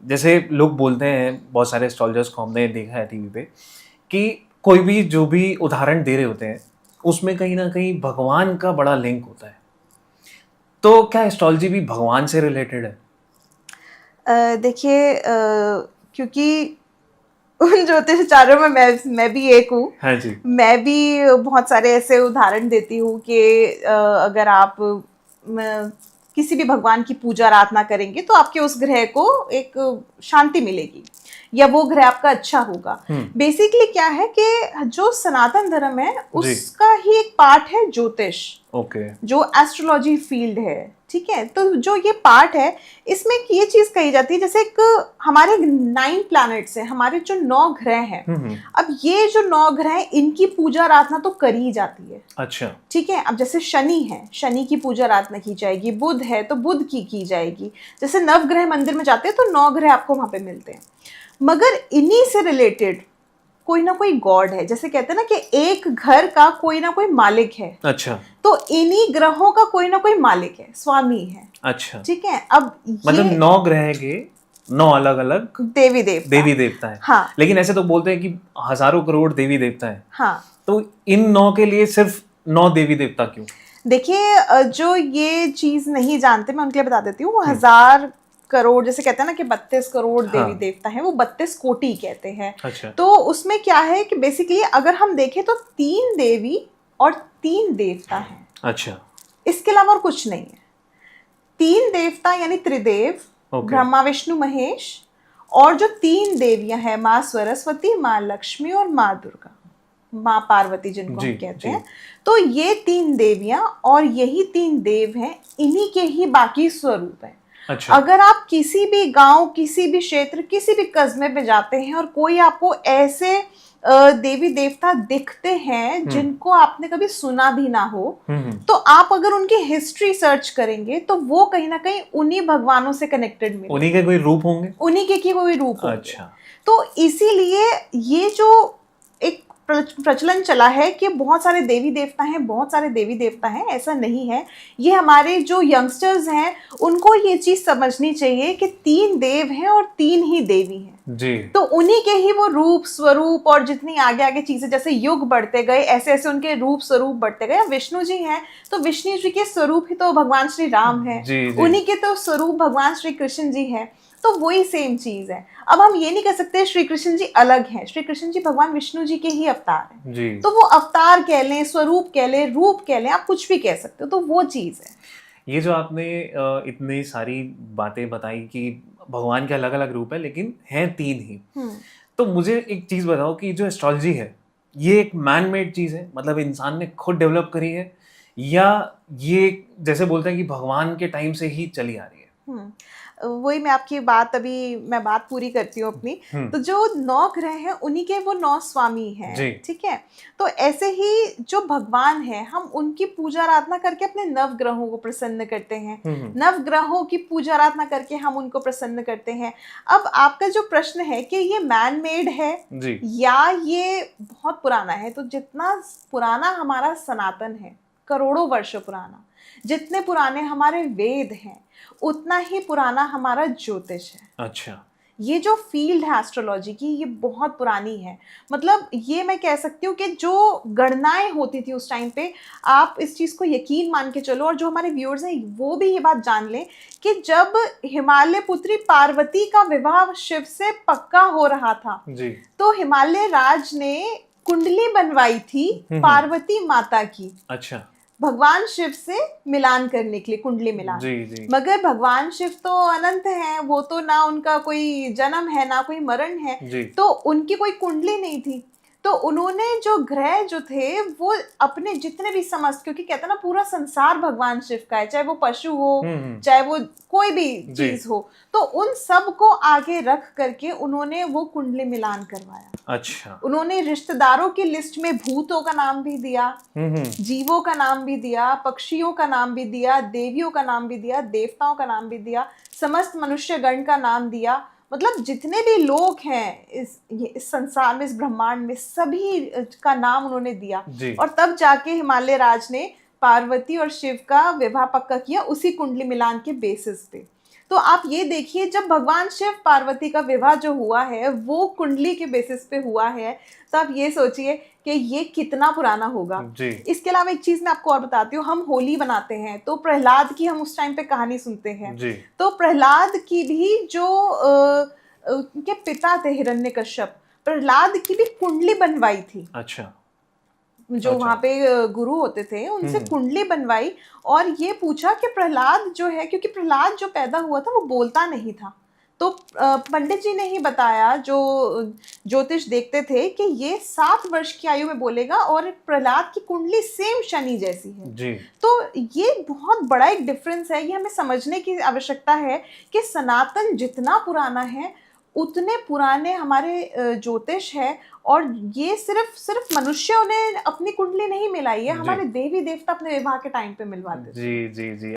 जैसे लोग बोलते हैं, बहुत सारे एस्ट्रोलॉजर्स को हमने देखा है टीवी पे, कि कोई भी जो भी उदाहरण दे रहे होते हैं, उसमें कहीं न कहीं भगवान का बड़ा लिंक होता है। तो क्या एस्ट्रोलॉजी भी भगवान से रिलेटेड है? देखिए, क्योंकि उन ज्योतिषाचार्यों में मैं भी एक हूँ। हाँ जी। मैं भी बहुत सारे ऐसे उदाहरण देती हूँ कि अगर आप किसी भी भगवान की पूजा आराधना करेंगे तो आपके उस ग्रह को एक शांति मिलेगी या वो ग्रह आपका अच्छा होगा। बेसिकली क्या है कि जो सनातन धर्म है जी। उसका ही एक पार्ट है ज्योतिष, ओके। जो एस्ट्रोलॉजी फील्ड है। ठीक है, तो जो ये पार्ट है इसमें ये चीज कही जाती है, जैसे एक हमारे 9 प्लैनेट्स हैं, हमारे जो 9 ग्रह हैं। अब ये जो 9 ग्रह हैं इनकी पूजा आराधना तो करी जाती है। अच्छा। ठीक है, अब जैसे शनि है, शनि की पूजा आराधना की जाएगी, बुध है तो बुध की जाएगी। जैसे नवग्रह मंदिर में जाते हैं तो 9 ग्रह आपको वहां पे मिलते हैं, मगर इन्हीं से रिलेटेड कोई ना कोई गॉड है। जैसे कहते हैं ना कि एक घर का कोई ना कोई मालिक है, अच्छा। तो इन्हीं ग्रहों का कोई ना कोई मालिक है, स्वामी है। अच्छा। ठीक है, अब मतलब ये 9 ग्रह के 9 अलग-अलग देवी देवी-देवता हैं। हाँ लेकिन ऐसे तो बोलते हैं कि हज़ारों करोड़ देवी-देवता हैं। हाँ। तो इन 9 के लिए सिर्फ 9 देवी-देवता क्यों? देखिए, जो ये चीज नहीं जानते मैं उनके लिए बता देती हूँ। वो 1000 करोड़, जैसे कहते हैं ना कि 32 करोड़ देवी हाँ। देवता हैं, वो 32 कोटि कहते हैं। अच्छा। तो उसमें क्या है कि बेसिकली अगर हम देखें तो 3 देवी और 3 देवता हैं, अच्छा। इसके अलावा और कुछ नहीं है। 3 देवता यानी त्रिदेव, ओके। ब्रह्मा विष्णु महेश, और जो 3 देवियां हैं, माँ सरस्वती, माँ लक्ष्मी और माँ दुर्गा, माँ पार्वती जिनको जी, हम कहते जी। हैं। तो ये 3 देवियां और यही 3 देव हैं, इन्हीं के ही बाकी स्वरूप हैं। अच्छा। अगर आप किसी भी गांव, किसी भी क्षेत्र, किसी भी कस्बे में जाते हैं और कोई आपको ऐसे देवी देवता दिखते हैं जिनको आपने कभी सुना भी ना हो, तो आप अगर उनकी हिस्ट्री सर्च करेंगे तो वो कहीं ना कहीं उन्हीं भगवानों से कनेक्टेड मिलेंगे, उन्हीं के कोई रूप होंगे? उन्हीं के कोई रूप होंगे। अच्छा। तो इसीलिए ये जो एक प्रचलन चला है कि बहुत सारे देवी देवता हैं, बहुत सारे देवी देवता हैं, ऐसा नहीं है। ये हमारे जो यंगस्टर्स हैं उनको ये चीज समझनी चाहिए कि 3 देव हैं और 3 ही देवी हैं। जी। तो उन्हीं के ही वो रूप स्वरूप और जितनी आगे आगे चीजें, जैसे युग बढ़ते गए ऐसे ऐसे उनके रूप स्वरूप बढ़ते गए। अब विष्णु जी हैं तो विष्णु जी के स्वरूप ही तो भगवान श्री राम है, जी, जी। उन्हीं के तो स्वरूप भगवान श्री कृष्ण जी हैं। तो वही सेम चीज है। अब हम ये नहीं कह सकते श्री कृष्ण जी अलग हैं, श्री कृष्ण जी भगवान विष्णु जी के ही अवतार हैं। जी। तो वो अवतार कह लें, स्वरूप कह लें, रूप कह लें, आप कुछ भी कह सकते हो, तो वो चीज है। ये जो आपने इतनी सारी बातें बताई कि भगवान के अलग-अलग रूप हैं लेकिन हैं 3 ही। तो मुझे एक चीज़ बताओ कि जो एस्ट्रोलॉजी है, ये एक मैन मेड चीज़ है? मतलब इंसान ने खुद डेवलप करी है, या ये जैसे बोलते हैं कि भगवान के टाइम से ही चली आ रही है? वही मैं आपकी बात अभी मैं बात पूरी करती हूँ अपनी। तो जो 9 ग्रह हैं उन्हीं के वो 9 स्वामी हैं। जी। ठीक है, तो ऐसे ही जो भगवान है हम उनकी पूजा आराधना करके अपने नव ग्रहों को प्रसन्न करते हैं। नव ग्रहों की पूजा आराधना करके हम उनको प्रसन्न करते हैं। अब आपका जो प्रश्न है कि ये मैन मेड है जी। या ये बहुत पुराना है, तो जितना पुराना हमारा सनातन है, करोड़ों वर्ष पुराना, जितने पुराने हमारे वेद हैं उतना ही पुराना हमारा ज्योतिष है। अच्छा। ये जो फील्ड है एस्ट्रोलॉजी की, ये बहुत पुरानी है। मतलब ये मैं कह सकती हूँ कि जो गणनाएं होती थी उस टाइम पे, आप इस चीज को यकीन मान के चलो, और जो हमारे व्यूअर्स हैं वो भी ये बात जान लें कि जब हिमालय पुत्री पार्वती का विवाह शिव से पक्का हो रहा था, जी। तो हिमालय राज ने कुंडली बनवाई थी पार्वती माता की, अच्छा। भगवान शिव से मिलान करने के लिए, कुंडली मिलान। जी, जी। मगर भगवान शिव तो अनंत हैं, वो तो ना उनका कोई जन्म है ना कोई मरण है, जी। तो उनकी कोई कुंडली नहीं थी। तो उन्होंने जो ग्रह जो थे वो अपने जितने भी समस्त, क्योंकि कहते हैं ना पूरा संसार भगवान शिव का है, चाहे वो पशु हो चाहे वो कोई भी चीज हो, तो उन सब को आगे रख करके उन्होंने वो कुंडली मिलान करवाया। अच्छा। उन्होंने रिश्तेदारों की लिस्ट में भूतों का नाम भी दिया, जीवों का नाम भी दिया, पक्षियों का नाम भी दिया, देवियों का नाम भी दिया, देवताओं का नाम भी दिया, समस्त मनुष्यगण का नाम दिया। मतलब जितने भी लोग हैं इस संसार में, इस ब्रह्मांड में, सभी का नाम उन्होंने दिया। जी। और तब जाके हिमालय राज ने पार्वती और शिव का विवाह पक्का किया उसी कुंडली मिलान के बेसिस पे। तो आप ये देखिए, जब भगवान शिव पार्वती का विवाह जो हुआ है वो कुंडली के बेसिस पे हुआ है, तो आप ये सोचिए कि ये कितना पुराना होगा। जी। इसके अलावा एक चीज मैं आपको और बताती हूँ, हम होली बनाते हैं तो प्रहलाद की हम उस टाइम पे कहानी सुनते हैं। जी। तो प्रहलाद की भी जो उनके पिता थे हिरण्यकश्यप, प्रहलाद की भी कुंडली बनवाई थी। अच्छा। जो वहां पे गुरु होते थे उनसे कुंडली बनवाई, और ये पूछा कि प्रहलाद जो है, क्योंकि प्रहलाद जो पैदा हुआ था वो बोलता नहीं था, तो पंडित जी ने ही बताया, जो ज्योतिष देखते थे, कि ये 7 वर्ष की आयु में बोलेगा, और प्रहलाद की कुंडली सेम शनि जैसी है। जी। तो ये बहुत बड़ा एक डिफरेंस है, ये हमें समझने की आवश्यकता है कि सनातन जितना पुराना है उतने पुराने हमारे ज्योतिष है। और ये सिर्फ मनुष्यों ने अपनी कुंडली नहीं मिलाई है, हमारे देवी देवता अपने विवाह के टाइम पे मिलवाते थे। जी जी जी।